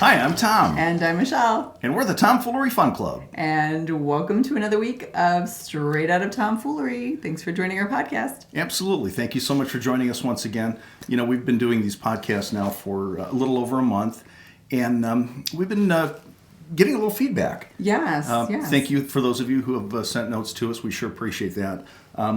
Hi, I'm Tom. And I'm Michelle. And we're the Tomfoolery Fun Club. And welcome to another week of Straight Out of Tomfoolery. Thanks for joining our podcast. Absolutely. Thank you so much for joining us once again. You know, we've been doing these podcasts now for a little over a month, and we've been getting a little feedback. Yes, yes. Thank you for those of you who have sent notes to us. We sure appreciate that.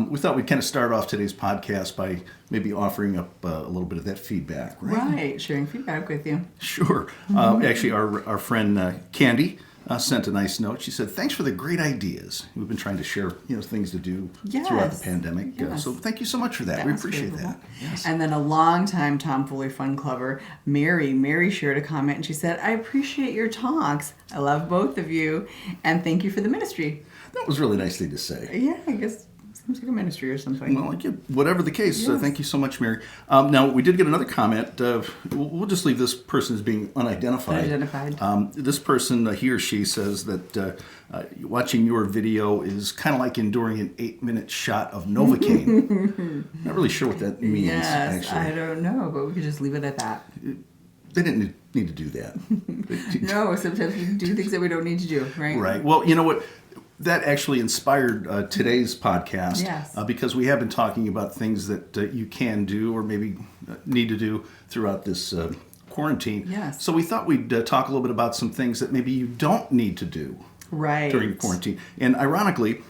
We thought we'd kind of start off today's podcast by maybe offering up a little bit of that feedback, right? Right, sharing feedback with you. Sure. Actually, our friend Candy sent a nice note. She said, "Thanks for the great ideas. We've been trying to share, things to do throughout the pandemic. Yes. So thank you so much for that. We appreciate that." Yes. And then a longtime Tomfoolery Fun Clubber, Mary shared a comment and she said, "I appreciate your talks. I love both of you, and thank you for the ministry." That was really nicely to say. Yeah, I guess. Seems like a ministry or something. Well, whatever the case, Yes. Thank you so much, Mary. Now, we did get another comment. We'll just leave this person as being unidentified. This person, he or she, says that watching your video is kind of like enduring an 8-minute shot of Novocaine. Not really sure what that means, yes, actually. I don't know, but we could just leave it at that. They didn't need to do that. No, sometimes we do things that we don't need to do, right? Right. Well, you know what? That actually inspired today's podcast. Yes. Because we have been talking about things that you can do or maybe need to do throughout this quarantine. Yes. So we thought we'd talk a little bit about some things that maybe you don't need to do during quarantine. And ironically,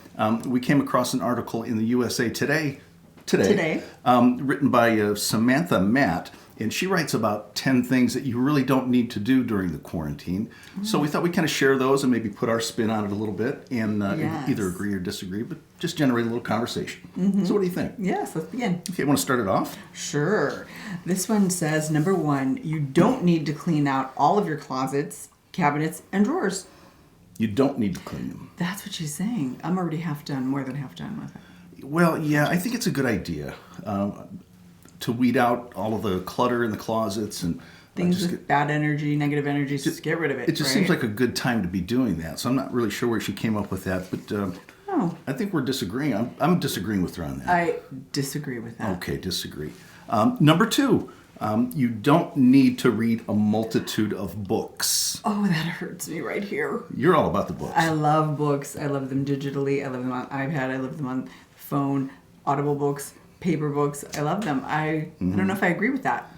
we came across an article in the USA Today, written by Samantha Matt. And she writes about 10 things that you really don't need to do during the quarantine. So we thought we'd kind of share those and maybe put our spin on it a little bit and either agree or disagree, but just generate a little conversation. So what do you think? Yes, let's begin. Okay, want to start it off? Sure. This one says, number 1, you don't need to clean out all of your closets, cabinets, and drawers. You don't need to clean them. That's what she's saying. I'm already half done, more than half done with it. Well, yeah, I think it's a good idea. To weed out all of the clutter in the closets and things with bad energy, negative energy, just get rid of it. It just seems like a good time to be doing that. So I'm not really sure where she came up with that, but I think we're disagreeing. I'm disagreeing with her on that. I disagree with that. Okay, disagree. Number 2, you don't need to read a multitude of books. Oh, that hurts me right here. You're all about the books. I love books. I love them digitally. I love them on iPad. I love them on phone, Audible books, paper books. I love them. I don't know if I agree with that.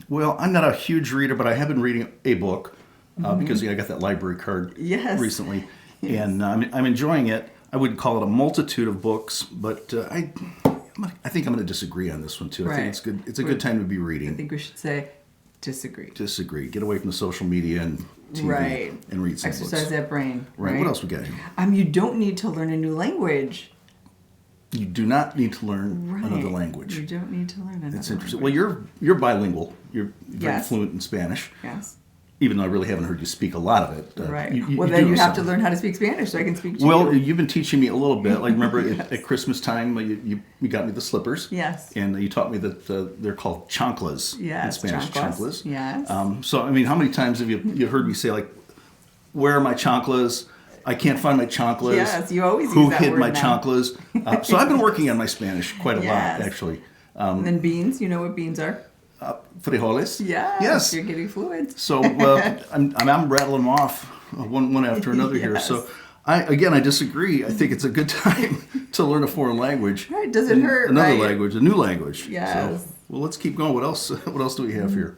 Well, I'm not a huge reader, but I have been reading a book because I got that library card recently, and I'm enjoying it. I wouldn't call it a multitude of books, but I think I'm going to disagree on this one too. I think it's good. It's a good time to be reading. I think we should say disagree. Disagree. Get away from the social media and TV and read some books. Exercise that brain. Right. What else we got here? You don't need to learn a new language. You do not need to learn another language. You don't need to learn another That's interesting. language. Well, you're bilingual. You're very fluent in Spanish. Yes. Even though I really haven't heard you speak a lot of it. Right. Then you have to learn how to speak Spanish so I can speak to you. Well, you've been teaching me a little bit. Like, remember at Christmas time, you got me the slippers. Yes. And you taught me that they're called chanclas in Spanish. Chanclas. Yes. So, I mean, how many times have you heard me say, like, where are my chanclas? I can't find my chanclas. Yes, you always Who use that hid word my now. chanclas? So I've been working on my Spanish quite a lot, actually. And then beans, you know what beans are? Frijoles? Yes. You're getting fluent. So I'm rattling them off one after another here. So I disagree. I think it's a good time to learn a foreign language. Right, doesn't hurt. Another language, a new language. Yes. So, well, let's keep going. What else do we have here?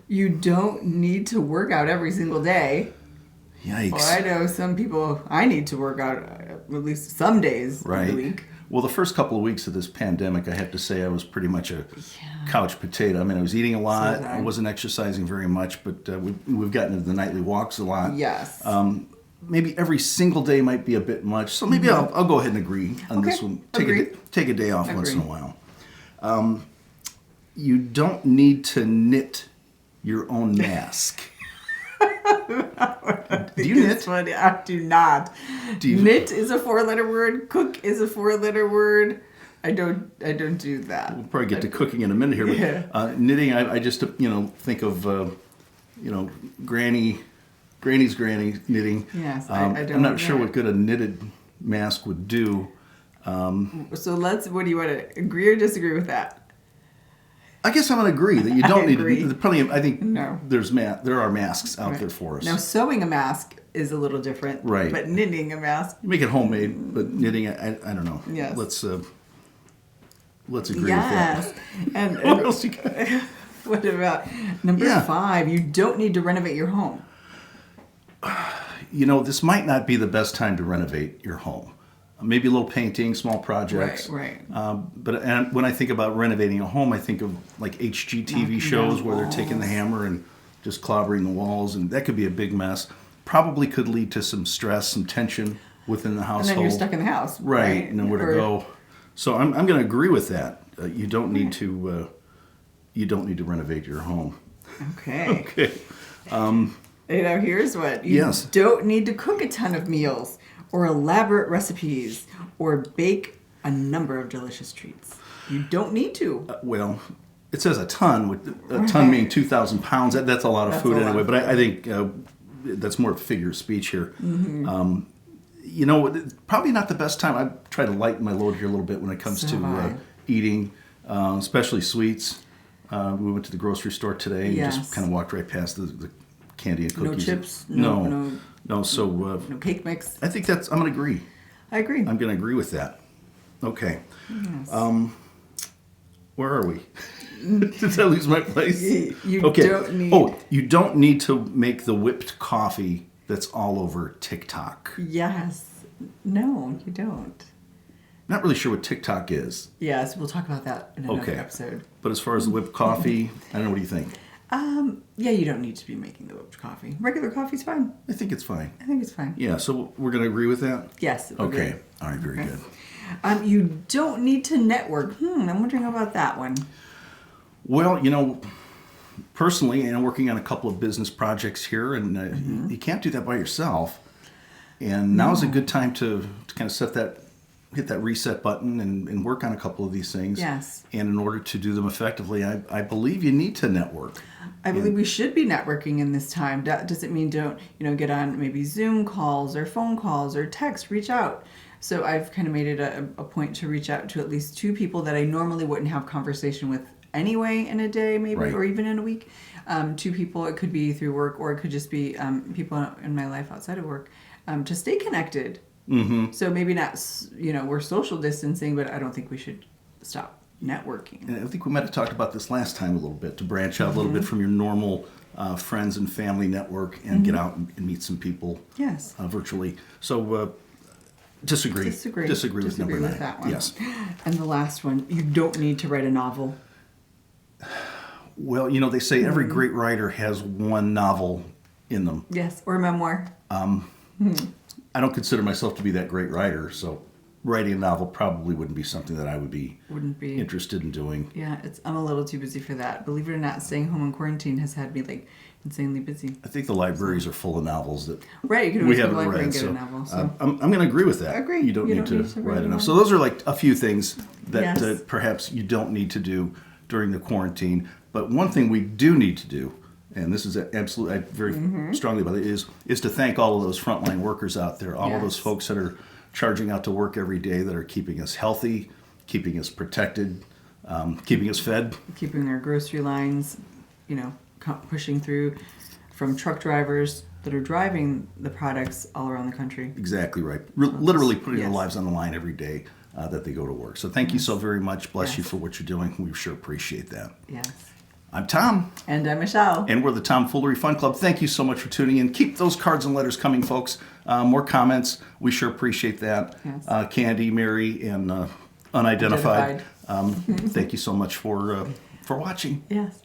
You don't need to work out every single day. Yikes. Well, I know some people, I need to work out at least some days of the week. Well, the first couple of weeks of this pandemic, I have to say I was pretty much a couch potato. I mean, I was eating a lot. I wasn't exercising very much, but we've gotten into the nightly walks a lot. Yes. Maybe every single day might be a bit much. So maybe I'll go ahead and agree on this one. Take a day off once in a while. You don't need to knit your own mask. Do you knit? Funny. I do not. Knit is a 4-letter word. Cook is a 4-letter word. I don't do that. We'll probably get to cooking in a minute here. But knitting, I just think of Granny's granny knitting. Yes, I don't. I'm not sure what good a knitted mask would do. So what do you want to agree or disagree with that? I guess I'm going to agree that you don't need agree. to. Plenty of, I think No. there are masks out there for us. Now, sewing a mask is a little different. Right. But knitting a mask. You make it homemade, but knitting, I don't know. Yes. Let's agree Yes. with that. And What else you got? what about number 5? You don't need to renovate your home. You know, this might not be the best time to renovate your home. Maybe a little painting, small projects. Right. But when I think about renovating a home, I think of like HGTV shows where they're taking the hammer and just clobbering the walls, and that could be a big mess. Probably could lead to some stress, some tension within the household. And then you're stuck in the house. Right. Nowhere to go. So I'm going to agree with that. You don't need to. You don't need to renovate your home. Okay. Okay. Here's what. You don't need to cook a ton of meals or elaborate recipes or bake a number of delicious treats. You don't need to. Well, it says a ton, with a ton meaning 2,000 pounds. That's a lot of food anyway. But I think that's more a figure of speech here. Mm-hmm. You know, probably not the best time. I try to lighten my load here a little bit when it comes to eating, especially sweets. We went to the grocery store today and just kind of walked right past the candy and cookies. No chips? No. So no cake mix? I think I'm going to agree. I agree. I'm going to agree with that. Okay. Yes. Where are we? Did I lose my place? You don't need... Oh, you don't need to make the whipped coffee that's all over TikTok. Yes. No, you don't. Not really sure what TikTok is. Yes, we'll talk about that in another episode. But as far as the whipped coffee, I don't know. What do you think? Yeah, you don't need to be making the whipped coffee. Regular coffee's fine. I think it's fine. I think it's fine. Yeah, so we're going to agree with that? Yes. Okay. All right, very good. You don't need to network. I'm wondering about that one. Well, you know, personally, I'm working on a couple of business projects here, and you can't do that by yourself. And now's a good time to kind of hit that reset button and work on a couple of these things. Yes. And in order to do them effectively, I believe you need to network. I believe we should be networking in this time. That doesn't mean don't, get on maybe Zoom calls or phone calls or text, reach out. So I've kind of made it a point to reach out to at least 2 people that I normally wouldn't have conversation with anyway in a day, maybe, or even in a week. 2 people, it could be through work, or it could just be people in my life outside of work, to stay connected. Mm-hmm. So maybe not, we're social distancing, but I don't think we should stop networking. And I think we might have talked about this last time a little bit, to branch out a little bit from your normal friends and family network and get out and meet some people virtually. So disagree with number 9. That one. Yes. And the last one, you don't need to write a novel. Well, they say every great writer has one novel in them. Yes, or a memoir. I don't consider myself to be that great writer, so writing a novel probably wouldn't be something that I would be interested in doing. Yeah, I'm a little too busy for that. Believe it or not, staying home in quarantine has had me insanely busy. I think the libraries are full of novels that you can we always go to haven't the library read. And get So a novel, so. I'm going to agree with that. I agree. You don't need to write a novel. So those are like a few things that perhaps you don't need to do during the quarantine. But one thing we do need to do, and this is absolutely, I very strongly about it, is to thank all of those frontline workers out there, all of those folks that are charging out to work every day, that are keeping us healthy, keeping us protected, keeping us fed. Keeping our grocery lines, pushing through, from truck drivers that are driving the products all around the country. Exactly right. Literally putting their lives on the line every day that they go to work. So thank you so very much. Bless you for what you're doing. We sure appreciate that. Yes. I'm Tom. And I'm Michelle. And we're the Tomfoolery Fun Club. Thank you so much for tuning in. Keep those cards and letters coming, folks. More comments. We sure appreciate that. Yes. Candy, Mary, and Unidentified. Thank you so much for watching. Yes.